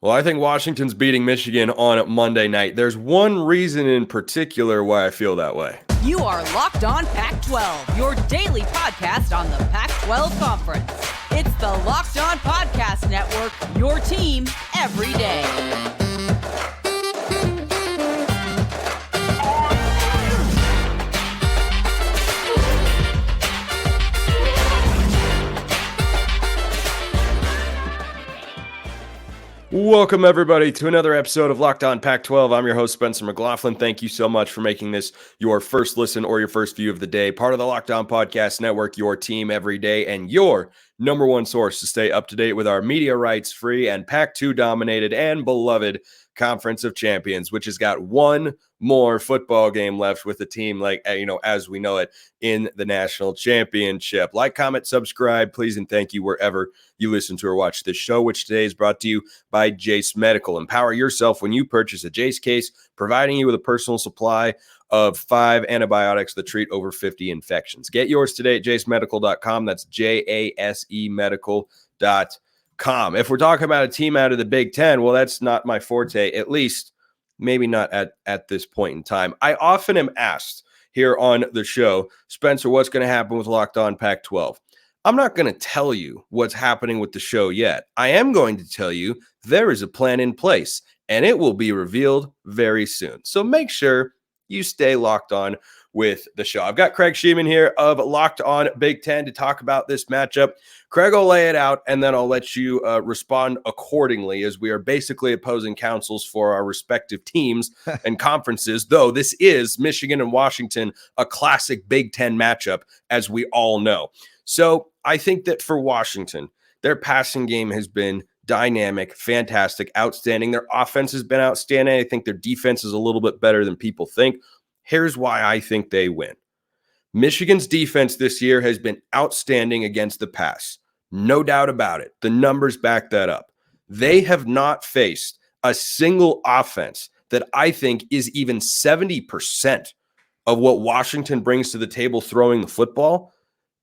Well, I think Washington's beating Michigan on Monday night. There's one reason in particular why I feel that way. You are Locked On Pac-12, your daily podcast on the Pac-12 Conference. It's the Locked On Podcast Network, your team every day. Welcome, everybody, to another episode of Locked On Pac-12. I'm your host, Spencer McLaughlin. Thank you so much for making this your first listen or your first view of the day. Part of the Locked On Podcast Network, your team every day, and your number one source to stay up to date with our media rights free and Pac-2 dominated and beloved Conference of Champions, which has got one more football game left with the team, as we know it, in the national championship. Like, comment, subscribe, please, and thank you wherever you listen to or watch this show, which today is brought to you by Jase Medical. Empower yourself when you purchase a Jase case, providing you with a personal supply of 5 antibiotics that treat over 50 infections. Get yours today at jasemedical.com. That's JASE medical.com. If we're talking about a team out of the Big Ten, well, that's not my forte, at least maybe not at this point in time. I often am asked here on the show, Spencer, what's going to happen with Locked On Pac-12? I'm not going to tell you what's happening with the show yet. I am going to tell you there is a plan in place, and it will be revealed very soon. So make sure you stay locked on with the show. I've got Craig Shemon here of Locked On Big Ten to talk about this matchup. Craig will lay it out, and then I'll let you respond accordingly, as we are basically opposing counsels for our respective teams and conferences, though this is Michigan and Washington, a classic Big Ten matchup, as we all know. So I think that for Washington, their passing game has been dynamic, fantastic, outstanding. Their offense has been outstanding. I think their defense is a little bit better than people think. Here's why I think they win. Michigan's defense this year has been outstanding against the pass. No doubt about it. The numbers back that up. They have not faced a single offense that I think is even 70% of what Washington brings to the table throwing the football.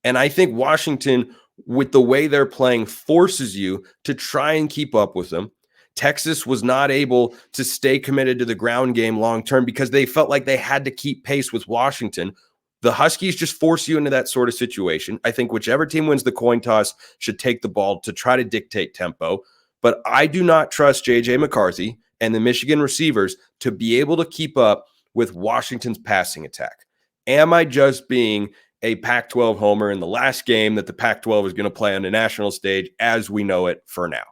And I think Washington, with the way they're playing, forces you to try and keep up with them. Texas was not able to stay committed to the ground game long-term because they felt like they had to keep pace with Washington. The Huskies just force you into that sort of situation. I think whichever team wins the coin toss should take the ball to try to dictate tempo. But I do not trust J.J. McCarthy and the Michigan receivers to be able to keep up with Washington's passing attack. Am I just being a Pac-12 homer in the last game that the Pac-12 is going to play on the national stage as we know it for now?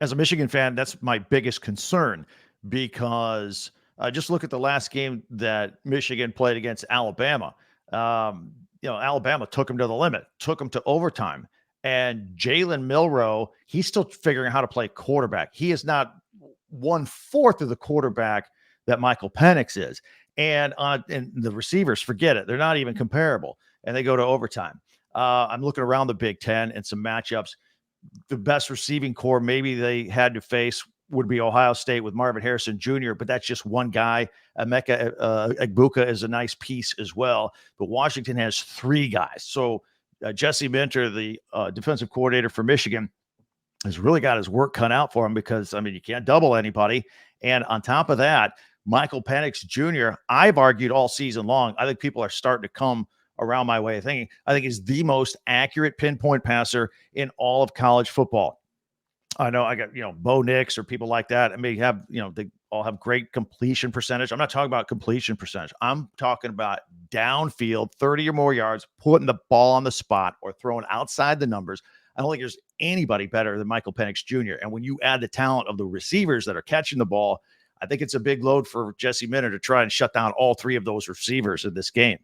As a Michigan fan, that's my biggest concern, because just look at the last game that Michigan played against Alabama. Alabama took them to the limit, took them to overtime. And Jalen Milroe, he's still figuring out how to play quarterback. He is not 1/4 of the quarterback that Michael Penix is. And the receivers, forget it. They're not even comparable. And they go to overtime. I'm looking around the Big Ten and some matchups. The best receiving core maybe they had to face would be Ohio State with Marvin Harrison Jr., but that's just one guy. Emeka Egbuka is a nice piece as well. But Washington has 3 guys. So Jesse Minter, the defensive coordinator for Michigan, has really got his work cut out for him because, you can't double anybody. And on top of that, Michael Penix Jr., I've argued all season long, I think people are starting to come around my way of thinking. I think he's the most accurate pinpoint passer in all of college football. I know I got, Bo Nix or people like that. They all have great completion percentage. I'm not talking about completion percentage. I'm talking about downfield, 30 or more yards, putting the ball on the spot or throwing outside the numbers. I don't think there's anybody better than Michael Penix Jr. And when you add the talent of the receivers that are catching the ball, I think it's a big load for Jesse Minter to try and shut down all 3 of those receivers in this game.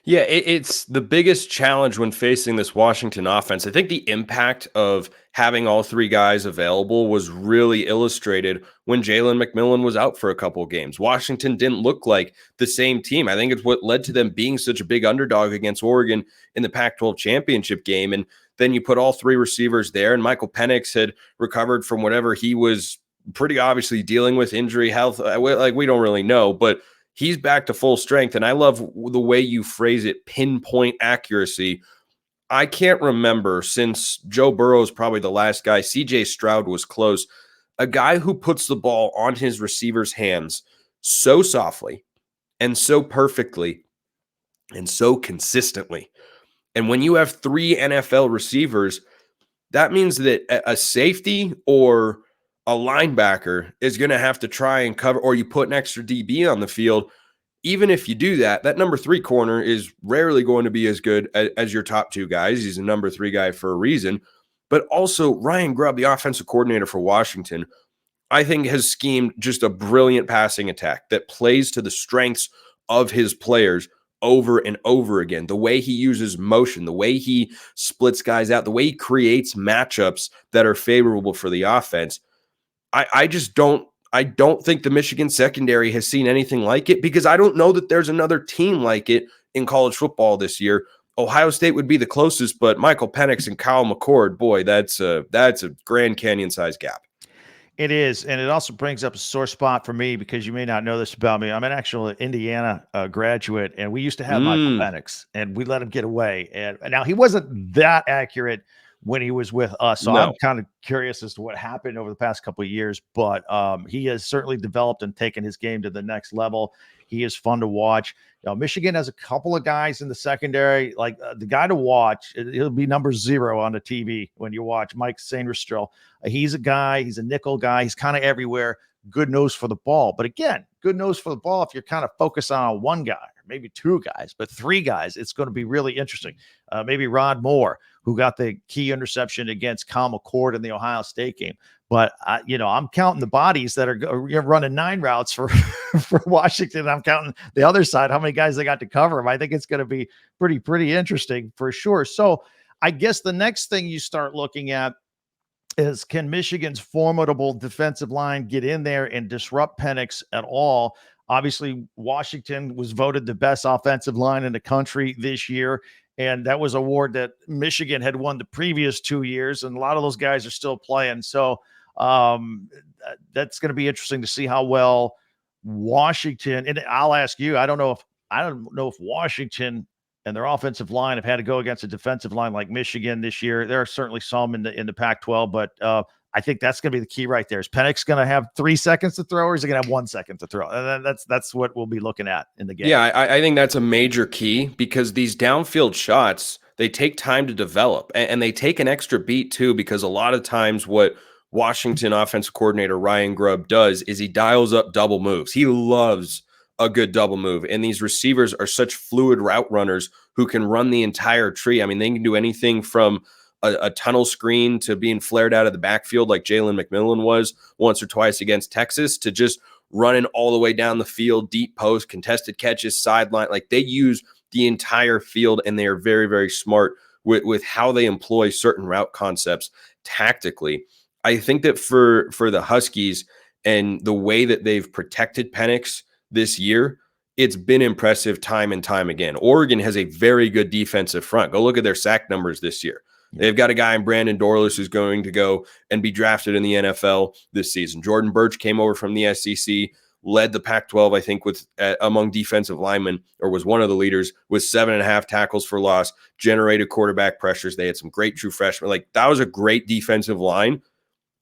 Yeah, it's the biggest challenge when facing this Washington offense. I think the impact of having all 3 guys available was really illustrated when Jalen McMillan was out for a couple of games. Washington didn't look like the same team. I think it's what led to them being such a big underdog against Oregon in the Pac-12 championship game. And then you put all 3 receivers there, and Michael Penix had recovered from whatever he was pretty obviously dealing with, injury, health. We don't really know, but he's back to full strength. And I love the way you phrase it, pinpoint accuracy. I can't remember since Joe Burrow is probably the last guy. CJ Stroud was close. a guy who puts the ball on his receiver's hands so softly and so perfectly and so consistently. And when you have 3 NFL receivers, that means that a safety or a linebacker is going to have to try and cover, or you put an extra DB on the field. Even if you do that, that number 3 corner is rarely going to be as good as your top 2 guys. He's a number 3 guy for a reason. But also Ryan Grubb, the offensive coordinator for Washington, I think has schemed just a brilliant passing attack that plays to the strengths of his players over and over again. The way he uses motion, the way he splits guys out, the way he creates matchups that are favorable for the offense. I don't think the Michigan secondary has seen anything like it, because I don't know that there's another team like it in college football this year. Ohio State would be the closest, but Michael Penix and Kyle McCord, boy, that's a Grand Canyon-sized gap. It is, and it also brings up a sore spot for me, because you may not know this about me. I'm an actual Indiana graduate, and we used to have Michael Penix, and we let him get away. And now he wasn't that accurate when he was with us, so I'm kind of curious as to what happened over the past couple of years. But he has certainly developed and taken his game to the next level. He is fun to watch. Michigan has a couple of guys in the secondary, like the guy to watch. He'll be number 0 on the TV when you watch Mike Sainristil. He's a guy. He's a nickel guy. He's kind of everywhere. Good nose for the ball. But again, good nose for the ball if you're kind of focused on one guy, or maybe 2 guys, but 3 guys. It's going to be really interesting. Maybe Rod Moore, who got the key interception against Kyle McCord in the Ohio State game. But, I'm counting the bodies that are running 9 routes for Washington. I'm counting the other side, how many guys they got to cover them. I think it's going to be pretty interesting for sure. So I guess the next thing you start looking at is, can Michigan's formidable defensive line get in there and disrupt Penix at all? Obviously, Washington was voted the best offensive line in the country this year, and that was an award that Michigan had won the previous 2 years, and a lot of those guys are still playing. So that's going to be interesting to see how well Washington, and I'll ask you, I don't know if Washington and their offensive line have had to go against a defensive line like Michigan this year. There are certainly some in the Pac-12, but I think that's going to be the key right there. Is Penix going to have 3 seconds to throw, or is he going to have 1 second to throw? And that's what we'll be looking at in the game. Yeah, I think that's a major key, because these downfield shots, they take time to develop, and they take an extra beat too, because a lot of times what Washington offensive coordinator Ryan Grubb does is he dials up double moves. He loves a good double move, and these receivers are such fluid route runners who can run the entire tree. I mean, they can do anything from a tunnel screen to being flared out of the backfield like Jalen McLaughlin was once or twice against Texas, to just running all the way down the field, deep post, contested catches, sideline. Like, they use the entire field, and they are very, very smart with how they employ certain route concepts tactically. I think that for the Huskies and the way that they've protected Penix this year, it's been impressive time and time again. Oregon has a very good defensive front. Go look at their sack numbers this year. They've got a guy in Brandon Dorlus who's going to go and be drafted in the NFL this season. Jordan Birch came over from the SEC, led the Pac-12, I think, with among defensive linemen, or was one of the leaders, with 7.5 tackles for loss, generated quarterback pressures. They had some great true freshmen. Like, that was a great defensive line,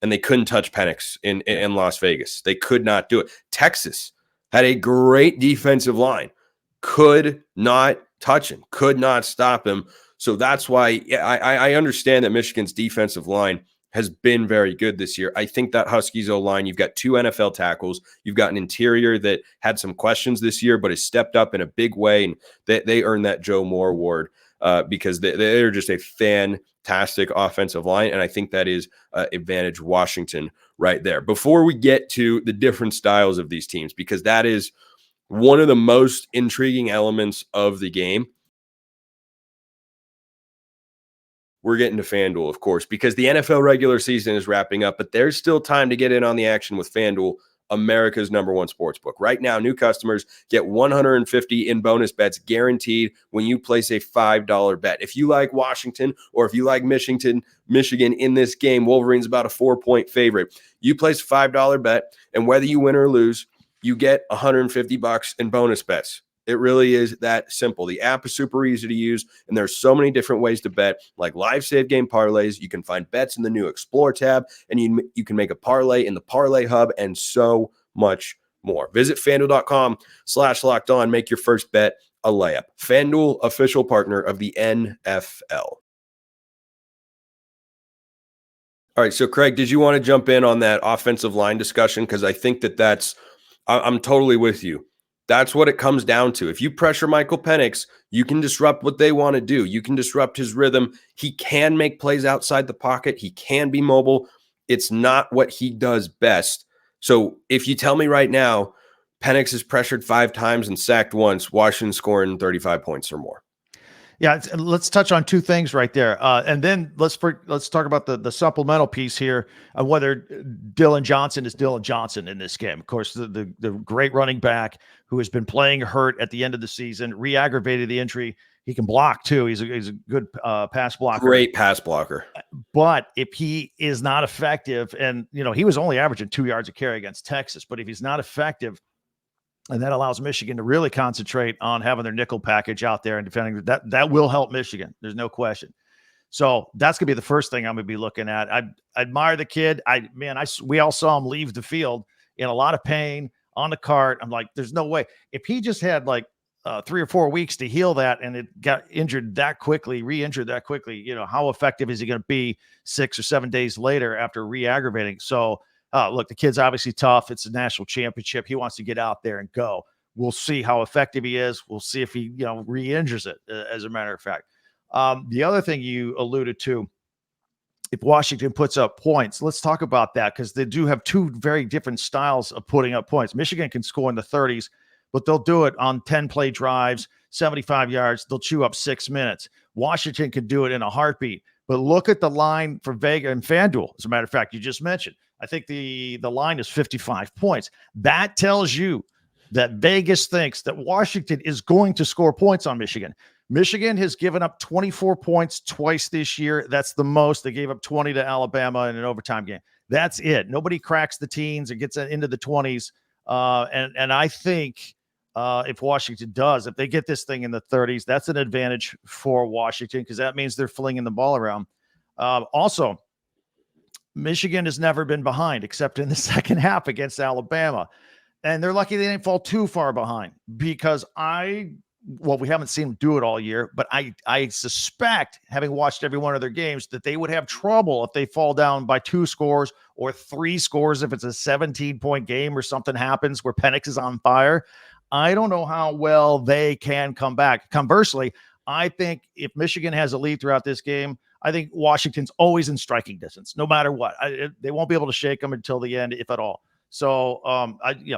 and they couldn't touch Penix in Las Vegas. They could not do it. Texas had a great defensive line, could not touch him, could not stop him. So that's why I understand that Michigan's defensive line has been very good this year. I think that Huskies O-line, you've got 2 NFL tackles. You've got an interior that had some questions this year, but has stepped up in a big way, and they earned that Joe Moore award because they're just a fantastic offensive line, and I think that is advantage Washington right there. Before we get to the different styles of these teams, because that is one of the most intriguing elements of the game, we're getting to FanDuel, of course, because the NFL regular season is wrapping up, but there's still time to get in on the action with FanDuel, America's number one sportsbook. Right now, new customers get $150 in bonus bets guaranteed when you place a $5 bet. If you like Washington, or if you like Michigan in this game, Wolverines about a 4-point favorite. You place a $5 bet, and whether you win or lose, you get $150 in bonus bets It really is that simple. The app is super easy to use, and there's so many different ways to bet, like live save game parlays. You can find bets in the new Explore tab, and you can make a parlay in the Parlay Hub, and so much more. Visit FanDuel.com/lockedon. Make your first bet a layup. FanDuel, official partner of the NFL. All right, so Craig, did you want to jump in on that offensive line discussion? Because I think I'm totally with you. That's what it comes down to. If you pressure Michael Penix, you can disrupt what they want to do. You can disrupt his rhythm. He can make plays outside the pocket. He can be mobile. It's not what he does best. So if you tell me right now, Penix is pressured 5 times and sacked once, Washington scoring 35 points or more. Yeah, let's touch on 2 things right there, and then let's talk about the supplemental piece here of whether Dylan Johnson is Dylan Johnson in this game. Of course, the great running back who has been playing hurt at the end of the season, re-aggravated the injury. He can block too. He's a good pass blocker. Great pass blocker. But if he is not effective, and he was only averaging 2 yards a carry against Texas, but if he's not effective, and that allows Michigan to really concentrate on having their nickel package out there and defending that will help Michigan. There's no question. So that's going to be the first thing I'm going to be looking at. I admire the kid. We all saw him leave the field in a lot of pain on the cart. I'm like, there's no way. If he just had 3 or 4 weeks to heal that and it got re-injured that quickly, how effective is he going to be 6 or 7 days later after re-aggravating? So, look, the kid's obviously tough. It's a national championship. He wants to get out there and go. We'll see how effective he is. We'll see if he, re-injures it, as a matter of fact. The other thing you alluded to, if Washington puts up points, let's talk about that, because they do have 2 very different styles of putting up points. Michigan can score in the 30s, but they'll do it on 10-play drives, 75 yards. They'll chew up 6 minutes. Washington can do it in a heartbeat. But look at the line for Vega and FanDuel. As a matter of fact, you just mentioned, I think the line is 55 points. That tells you that Vegas thinks that Washington is going to score points on Michigan. Michigan has given up 24 points twice this year. That's the most. They gave up 20 to Alabama in an overtime game. That's it. Nobody cracks the teens or gets into the 20s. And I think if Washington does, if they get this thing in the 30s, that's an advantage for Washington, because that means they're flinging the ball around. Also, Michigan has never been behind except in the second half against Alabama. And they're lucky they didn't fall too far behind, because we haven't seen them do it all year, but I suspect, having watched every one of their games, that they would have trouble if they fall down by 2 scores or 3 scores if it's a 17-point game or something happens where Penix is on fire. I don't know how well they can come back. Conversely, I think if Michigan has a lead throughout this game, I think Washington's always in striking distance, no matter what. They won't be able to shake them until the end, if at all. So,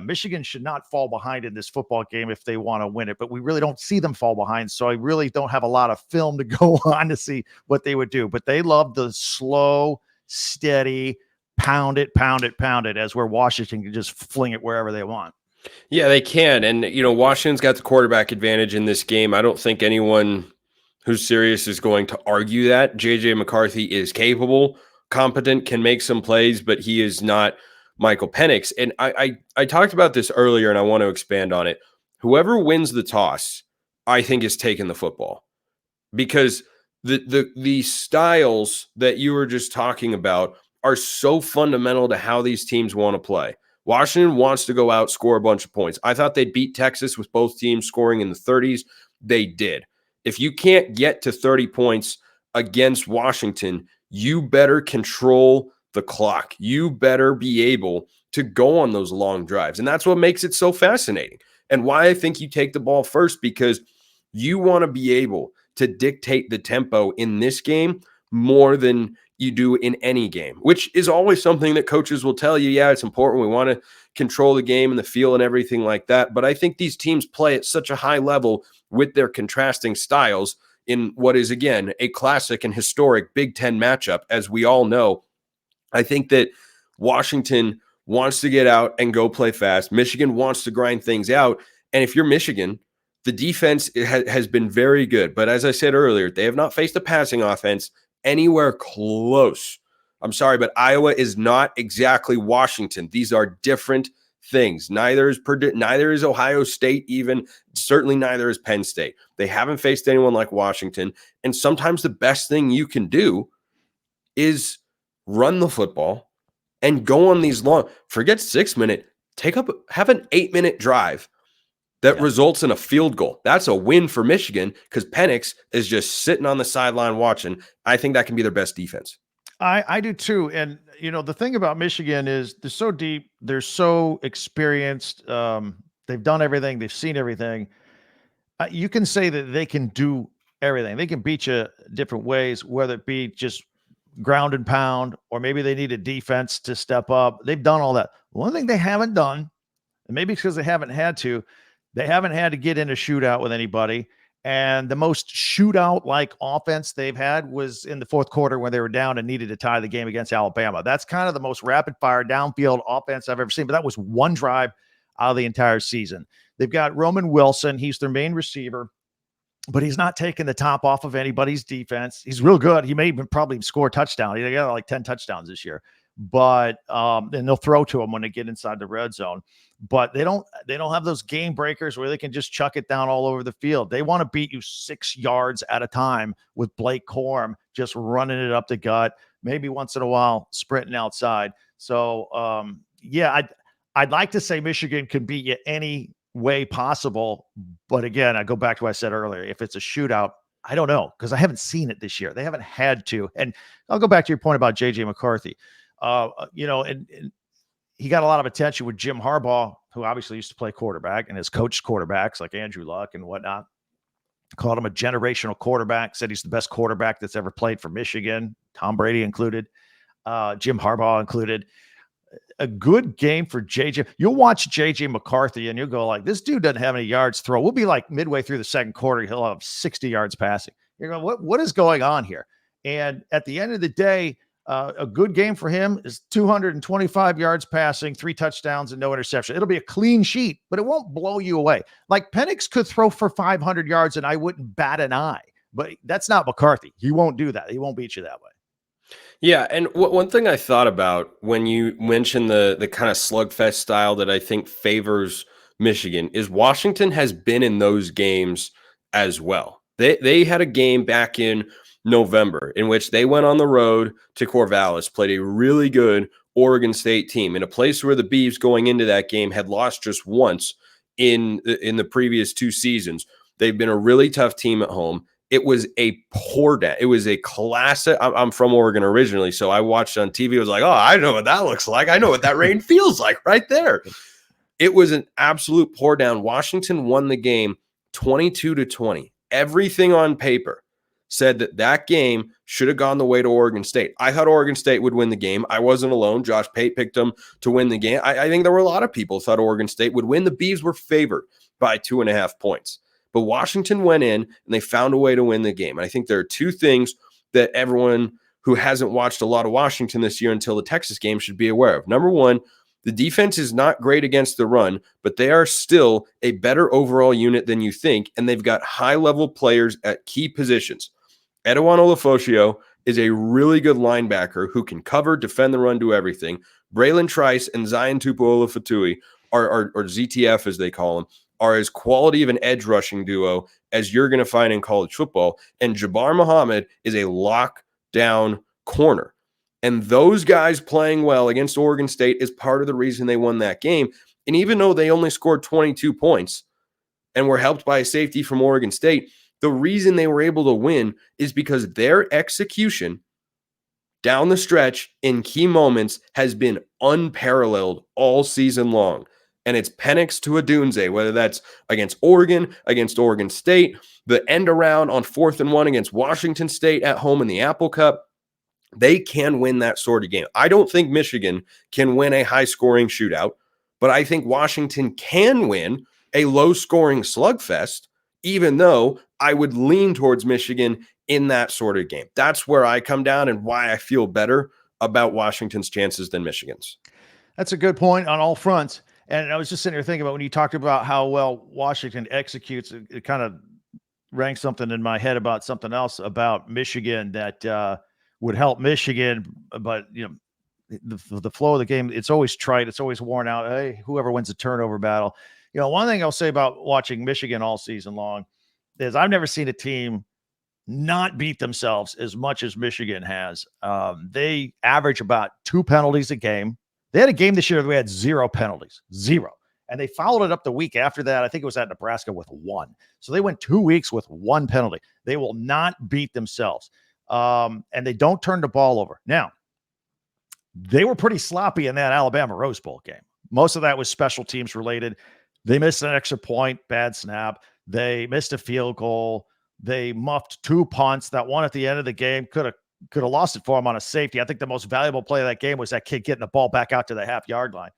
Michigan should not fall behind in this football game if they want to win it, but we really don't see them fall behind. So I really don't have a lot of film to go on to see what they would do, but they love the slow, steady, pound it, as where Washington can just fling it wherever they want. Yeah, they can. And, Washington's got the quarterback advantage in this game. I don't think anyone who's serious is going to argue that. J.J. McCarthy is capable, competent, can make some plays, but he is not Michael Penix. And I talked about this earlier, and I want to expand on it. Whoever wins the toss, I think, is taking the football, because the styles that you were just talking about are so fundamental to how these teams want to play. Washington wants to go out, score a bunch of points. I thought they'd beat Texas with both teams scoring in the 30s. They did. If you can't get to 30 points against Washington, you better control the clock. You better be able to go on those long drives. And that's what makes it so fascinating, and why I think you take the ball first, because you want to be able to dictate the tempo in this game more than you do in any game, which is always something that coaches will tell you. Yeah, it's important. We want to control the game and the feel and everything like that. But I think these teams play at such a high level with their contrasting styles in what is, again, a classic and historic Big Ten matchup, as we all know. I think that Washington wants to get out and go play fast. Michigan wants to grind things out. And if you're Michigan, the defense has been very good. But as I said earlier, they have not faced a passing offense anywhere close. I'm sorry, but Iowa is not exactly Washington. These are different things. Neither is Ohio State, even certainly neither is Penn State. They haven't faced anyone like Washington. And sometimes the best thing you can do is run the football and go on these long, forget 6 minute, have an 8-minute drive that results in a field goal. That's a win for Michigan because Penix is just sitting on the sideline watching. I think that can be their best defense. I do too. And, the thing about Michigan is they're so deep. They're so experienced. They've done everything. They've seen everything. You can say that they can do everything. They can beat you different ways, whether it be just ground and pound, or maybe they need a defense to step up. They've done all that. One thing they haven't done, and maybe because they haven't had to get in a shootout with anybody. And the most shootout-like offense they've had was in the fourth quarter when they were down and needed to tie the game against Alabama. That's kind of the most rapid-fire downfield offense I've ever seen, but that was one drive out of the entire season. They've got Roman Wilson. He's their main receiver, but he's not taking the top off of anybody's defense. He's real good. He may even probably score a touchdown. He got like 10 touchdowns this year. But and they'll throw to him when they get inside the red zone. But they don't have those game breakers where they can just chuck it down all over the field. They want to beat you 6 yards at a time with Blake Corum just running it up the gut, maybe once in a while sprinting outside. So I'd like to say Michigan can beat you any way possible. But again, I go back to what I said earlier. If it's a shootout, I don't know, because I haven't seen it this year. They haven't had to. And I'll go back to your point about J.J. McCarthy. And he got a lot of attention with Jim Harbaugh, who obviously used to play quarterback and has coached quarterbacks like Andrew Luck and whatnot. Called him a generational quarterback, said he's the best quarterback that's ever played for Michigan, Tom Brady included, Jim Harbaugh included. A good game for JJ. You'll watch JJ McCarthy and you'll go like, this dude doesn't have any yards throw. We'll be like midway through the second quarter, he'll have 60 yards passing. You're going, what is going on here? And at the end of the day, a good game for him is 225 yards passing, 3 touchdowns, and no interception. It'll be a clean sheet, but it won't blow you away. Like Penix could throw for 500 yards and I wouldn't bat an eye, but that's not McCarthy. He won't do that. He won't beat you that way. Yeah, and one thing I thought about when you mentioned the kind of slugfest style that I think favors Michigan is Washington has been in those games as well. They had a game back in November in which they went on the road to Corvallis, played a really good Oregon State team in a place where the Beavs going into that game had lost just once in the previous 2 seasons. They've been a really tough team at home. It was a pour down. It was a classic. I'm from Oregon originally, so I watched on TV. I was like, oh, I know what that looks like. I know what that rain feels like right there. It was an absolute pour down. Washington won the game 22-20. Everything on paper said that game should have gone the way to Oregon State. I thought Oregon State would win the game. I wasn't alone. Josh Pate picked them to win the game. I think there were a lot of people who thought Oregon State would win. The Beavs were favored by 2.5 points. But Washington went in and they found a way to win the game. And I think there are 2 things that everyone who hasn't watched a lot of Washington this year until the Texas game should be aware of. Number one, the defense is not great against the run, but they are still a better overall unit than you think. And they've got high-level players at key positions. Edouard Olafosio is a really good linebacker who can cover, defend the run, do everything. Braylon Trice and Zion Tupuola-Fatui or ZTF as they call him, are as quality of an edge rushing duo as you're going to find in college football. And Jabbar Muhammad is a lockdown corner. And those guys playing well against Oregon State is part of the reason they won that game. And even though they only scored 22 points and were helped by a safety from Oregon State, the reason they were able to win is because their execution down the stretch in key moments has been unparalleled all season long. And it's Penix to Adunze, whether that's against Oregon State, the end around on 4th and 1 against Washington State at home in the Apple Cup. They can win that sort of game. I don't think Michigan can win a high-scoring shootout, but I think Washington can win a low-scoring slugfest, even though I would lean towards Michigan in that sort of game. That's where I come down and why I feel better about Washington's chances than Michigan's. That's a good point on all fronts. And I was just sitting here thinking about when you talked about how well Washington executes, it kind of rang something in my head about something else about Michigan that would help Michigan. But, the flow of the game, it's always trite. It's always worn out. Hey, whoever wins the turnover battle. One thing I'll say about watching Michigan all season long is I've never seen a team not beat themselves as much as Michigan has. They average about 2 penalties a game. They had a game this year where they had 0 penalties, 0. And they followed it up the week after that. I think it was at Nebraska with 1. So they went 2 weeks with 1 penalty. They will not beat themselves. And they don't turn the ball over. Now, they were pretty sloppy in that Alabama Rose Bowl game. Most of that was special teams related. They missed an extra point, bad snap. They missed a field goal. They muffed 2 punts. That one at the end of the game could have lost it for them on a safety. I think the most valuable play of that game was that kid getting the ball back out to the half-yard line.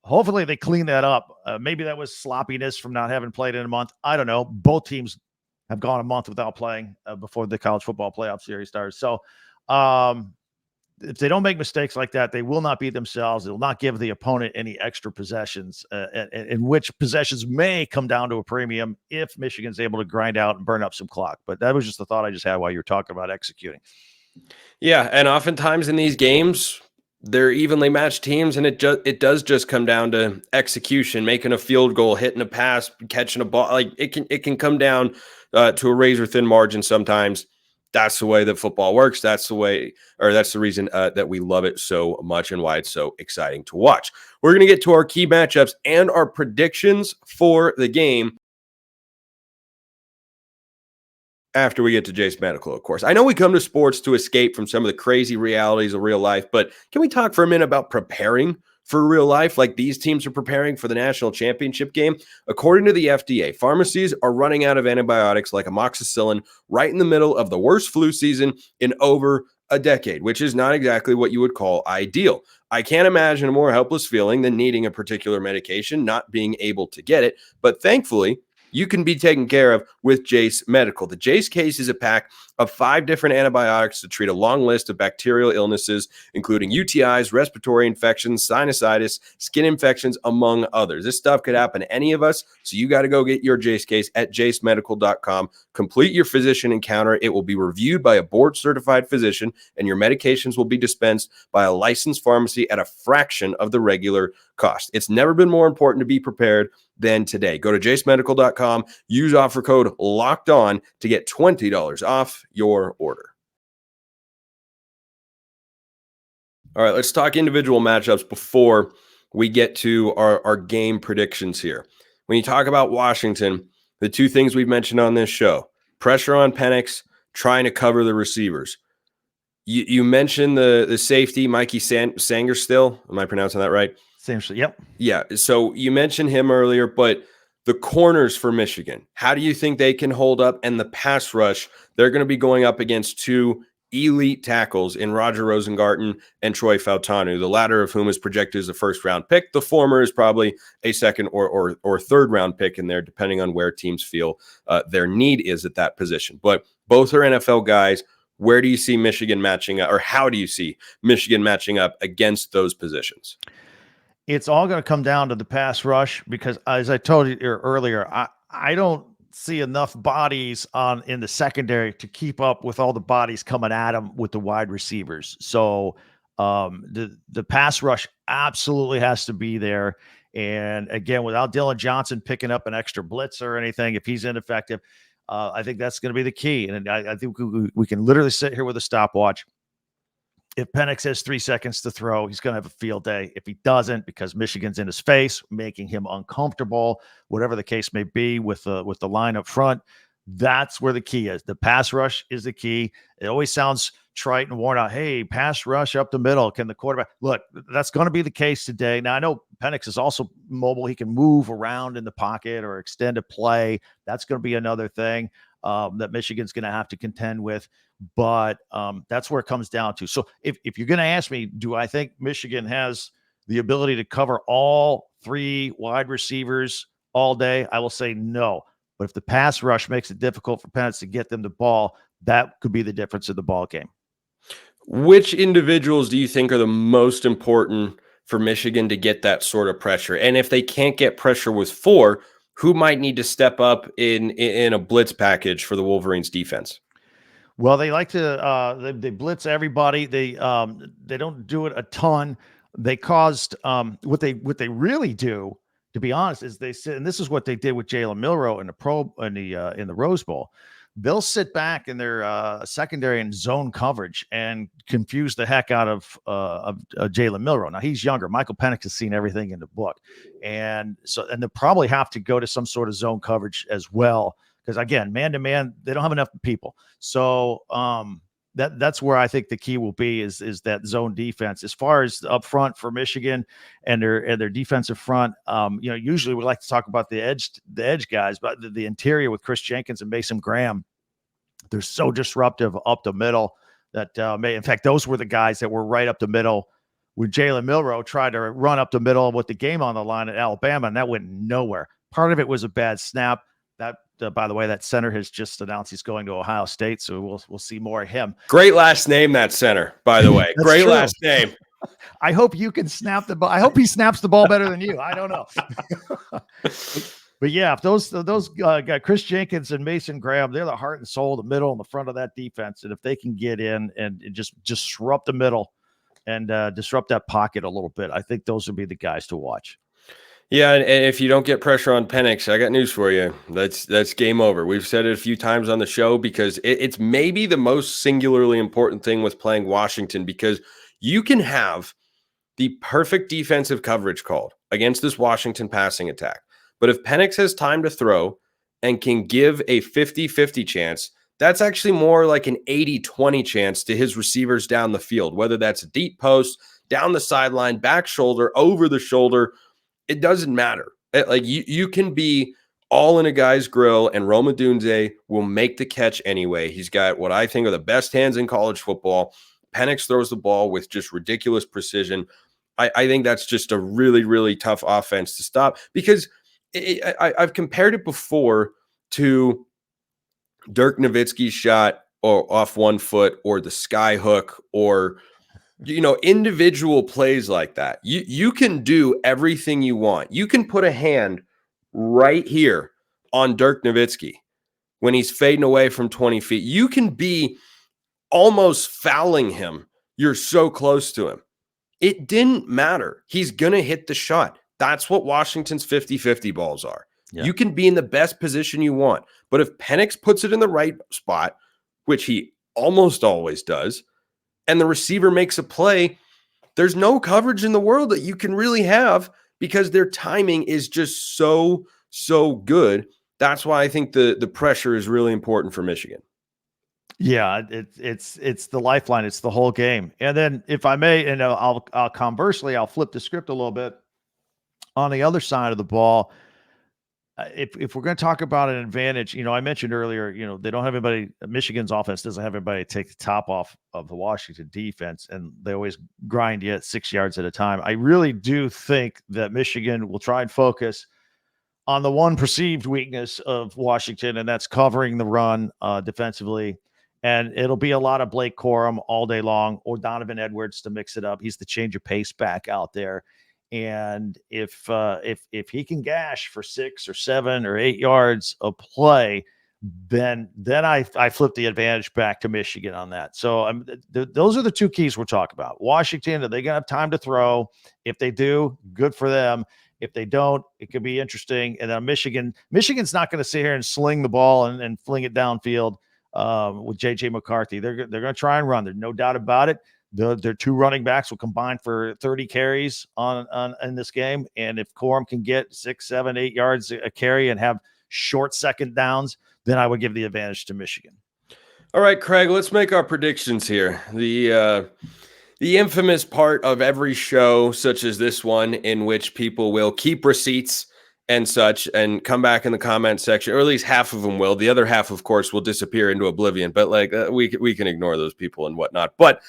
Hopefully they clean that up. Maybe that was sloppiness from not having played in a month. I don't know. Both teams have gone a month without playing before the college football playoff series starts. So if they don't make mistakes like that, they will not beat themselves. They will not give the opponent any extra possessions, in which possessions may come down to a premium if Michigan's able to grind out and burn up some clock. But that was just the thought I just had while you were talking about executing. Yeah, and oftentimes in these games, they're evenly matched teams, and it does just come down to execution, making a field goal, hitting a pass, catching a ball. Like it can come down to a razor thin margin sometimes. That's the way that football works. That's the way, or that's the reason that we love it so much and why it's so exciting to watch. We're going to get to our key matchups and our predictions for the game after we get to Jase Medical, of course. I know we come to sports to escape from some of the crazy realities of real life, but can we talk for a minute about preparing for real life like these teams are preparing for the national championship game? According to the FDA, pharmacies are running out of antibiotics like amoxicillin right in the middle of the worst flu season in over a decade, which is not exactly what you would call ideal. I can't imagine a more helpless feeling than needing a particular medication, not being able to get it, but thankfully, you can be taken care of with Jase Medical. The Jase case is a pack of 5 different antibiotics to treat a long list of bacterial illnesses, including UTIs, respiratory infections, sinusitis, skin infections, among others. This stuff could happen to any of us, so you got to go get your Jase case at jasemedical.com. Complete your physician encounter. It will be reviewed by a board-certified physician, and your medications will be dispensed by a licensed pharmacy at a fraction of the regular cost. It's never been more important to be prepared than today. Go to jasemedical.com, use offer code Locked On to get $20 off your order. All right, let's talk individual matchups before we get to our game predictions here. When you talk about Washington, the 2 things we've mentioned on this show, pressure on Penix, trying to cover the receivers. You mentioned the safety, Mikey Sangerstill. Am I pronouncing that right? Yep. Yeah. So you mentioned him earlier, but the corners for Michigan, how do you think they can hold up? And the pass rush, they're going to be going up against 2 elite tackles in Roger Rosengarten and Troy Fautanu, the latter of whom is projected as a first-round pick. The former is probably a second or third-round pick in there, depending on where teams feel their need is at that position. But both are NFL guys. Where do you see Michigan matching up, or how do you see Michigan matching up against those positions? It's all going to come down to the pass rush because, as I told you earlier, I don't see enough bodies in the secondary to keep up with all the bodies coming at them with the wide receivers. So the pass rush absolutely has to be there. And again, without Dylan Johnson picking up an extra blitz or anything, if he's ineffective, I think that's going to be the key. And I think we can literally sit here with a stopwatch. If Penix has 3 seconds to throw, he's going to have a field day. If he doesn't, because Michigan's in his face, making him uncomfortable, whatever the case may be with the line up front, that's where the key is. The pass rush is the key. It always sounds trite and worn out. Hey, pass rush up the middle. Can the quarterback look? That's going to be the case today. Now I know Penix is also mobile. He can move around in the pocket or extend a play. That's going to be another thing that Michigan's going to have to contend with. But that's where it comes down to. So if you're going to ask me, do I think Michigan has the ability to cover all 3 wide receivers all day? I will say no. But if the pass rush makes it difficult for Penix to get them the ball, that could be the difference in the ball game. Which individuals do you think are the most important for Michigan to get that sort of pressure? And if they can't get pressure with 4, who might need to step up in a blitz package for the Wolverines defense? Well, they like to they blitz everybody. They don't do it a ton. They caused what they really do, to be honest, is they sit, and this is what they did with Jalen Milroe in the Rose Bowl. They'll sit back in their secondary and zone coverage and confuse the heck out of Jalen Milroe. Now he's younger. Michael Penix has seen everything in the book, and they'll probably have to go to some sort of zone coverage as well. Because again, man to man, they don't have enough people. So that's where I think the key will be is that zone defense. As far as up front for Michigan and their defensive front, usually we like to talk about the edge guys, but the interior with Chris Jenkins and Mason Graham, they're so disruptive up the middle that in fact, those were the guys that were right up the middle when Jalen Milroe tried to run up the middle with the game on the line at Alabama, and that went nowhere. Part of it was a bad snap. That, by the way, that center has just announced he's going to Ohio State, so we'll see more of him. Great last name, that center, by the way. Great true. Last name. I hope you can snap the ball. I hope he snaps the ball better than you. I don't know. But yeah, if those got Chris Jenkins and Mason Graham, they're the heart and soul, the middle and the front of that defense. And if they can get in and just disrupt the middle and disrupt that pocket a little bit, I think those would be the guys to watch. Yeah, and if you don't get pressure on Penix, I got news for you. That's game over. We've said it a few times on the show because it's maybe the most singularly important thing with playing Washington, because you can have the perfect defensive coverage called against this Washington passing attack. But if Penix has time to throw and can give a 50-50 chance, that's actually more like an 80-20 chance to his receivers down the field, whether that's a deep post, down the sideline, back shoulder, over the shoulder. It doesn't matter. Like you can be all in a guy's grill, and Rome Odunze will make the catch anyway. He's got what I think are the best hands in college football. Penix throws the ball with just ridiculous precision. I think that's just a really, really tough offense to stop, because I've compared it before to Dirk Nowitzki's shot or off one foot, or the sky hook, or individual plays like that. You can do everything you want. You can put a hand right here on Dirk Nowitzki when he's fading away from 20 feet. You can be almost fouling him. You're so close to him. It didn't matter. He's going to hit the shot. That's what Washington's 50-50 balls are. Yeah. You can be in the best position you want. But if Penix puts it in the right spot, which he almost always does, and the receiver makes a play, there's no coverage in the world that you can really have, because their timing is just so good. That's why I think the pressure is really important for Michigan. Yeah, it's the lifeline. It's the whole game. And then, if I may, and I'll conversely, I'll flip the script a little bit. On the other side of the ball, if we're going to talk about an advantage, I mentioned earlier, they don't have anybody. Michigan's offense doesn't have anybody take the top off of the Washington defense, and they always grind you at 6 yards at a time. I really do think that Michigan will try and focus on the one perceived weakness of Washington, and that's covering the run defensively. And it'll be a lot of Blake Corum all day long, or Donovan Edwards to mix it up. He's the change of pace back out there. And if he can gash for 6 or 7 or 8 yards of play, then I flip the advantage back to Michigan on that. So those are the two keys we're talking about. Washington, are they going to have time to throw? If they do, good for them. If they don't, it could be interesting. And then Michigan's not going to sit here and sling the ball and fling it downfield with J.J. McCarthy. They're going to try and run. There's no doubt about it. Their two running backs will combine for 30 carries in this game. And if Corum can get 6, 7, 8 yards a carry and have short second downs, then I would give the advantage to Michigan. All right, Craig, let's make our predictions here. The infamous part of every show, such as this one, in which people will keep receipts and such and come back in the comment section, or at least half of them will. The other half, of course, will disappear into oblivion. But we can ignore those people and whatnot. But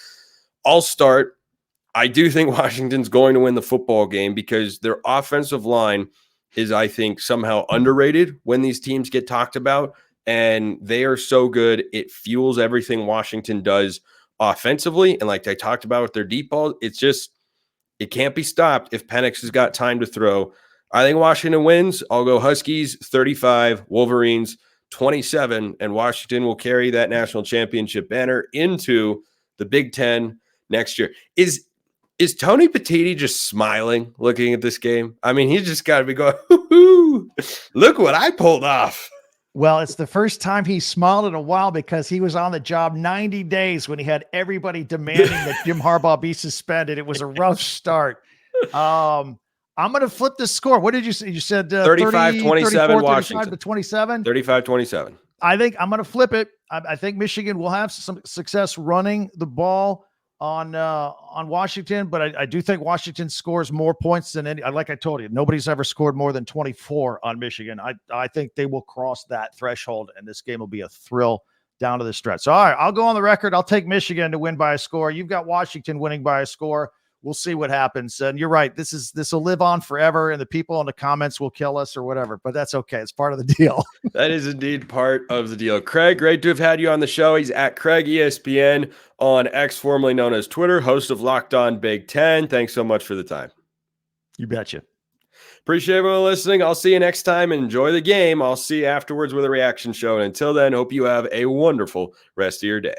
I'll start. I do think Washington's going to win the football game, because their offensive line is, I think, somehow underrated when these teams get talked about, and they are so good. It fuels everything Washington does offensively. And like I talked about with their deep ball, it can't be stopped if Penix has got time to throw. I think Washington wins. I'll go Huskies 35, Wolverines 27, and Washington will carry that national championship banner into the Big Ten next year. Is Tony Petitti just smiling looking at this game? I mean, he's just got to be going, hoo-hoo, look what I pulled off. Well, it's the first time he smiled in a while because he was on the job 90 days when he had everybody demanding that Jim Harbaugh be suspended. It was a rough start. I'm going to flip the score. What did you say? You said 35-27 Washington. 35-27? 35-27. I think I'm going to flip it. I think Michigan will have some success running the ball on Washington, but I do think Washington scores more points than any. Like I told you, nobody's ever scored more than 24 on Michigan. I think they will cross that threshold, and this game will be a thrill down to the stretch. So, all right, I'll go on the record. I'll take Michigan to win by a score. You've got Washington winning by a score. We'll see what happens. And you're right. This will live on forever, and the people in the comments will kill us or whatever, but that's okay. It's part of the deal. That is indeed part of the deal. Craig, great to have had you on the show. He's at Craig ESPN on X, formerly known as Twitter, host of Locked On Big Ten. Thanks so much for the time. You betcha. Appreciate everyone listening. I'll see you next time. Enjoy the game. I'll see you afterwards with a reaction show. And until then, hope you have a wonderful rest of your day.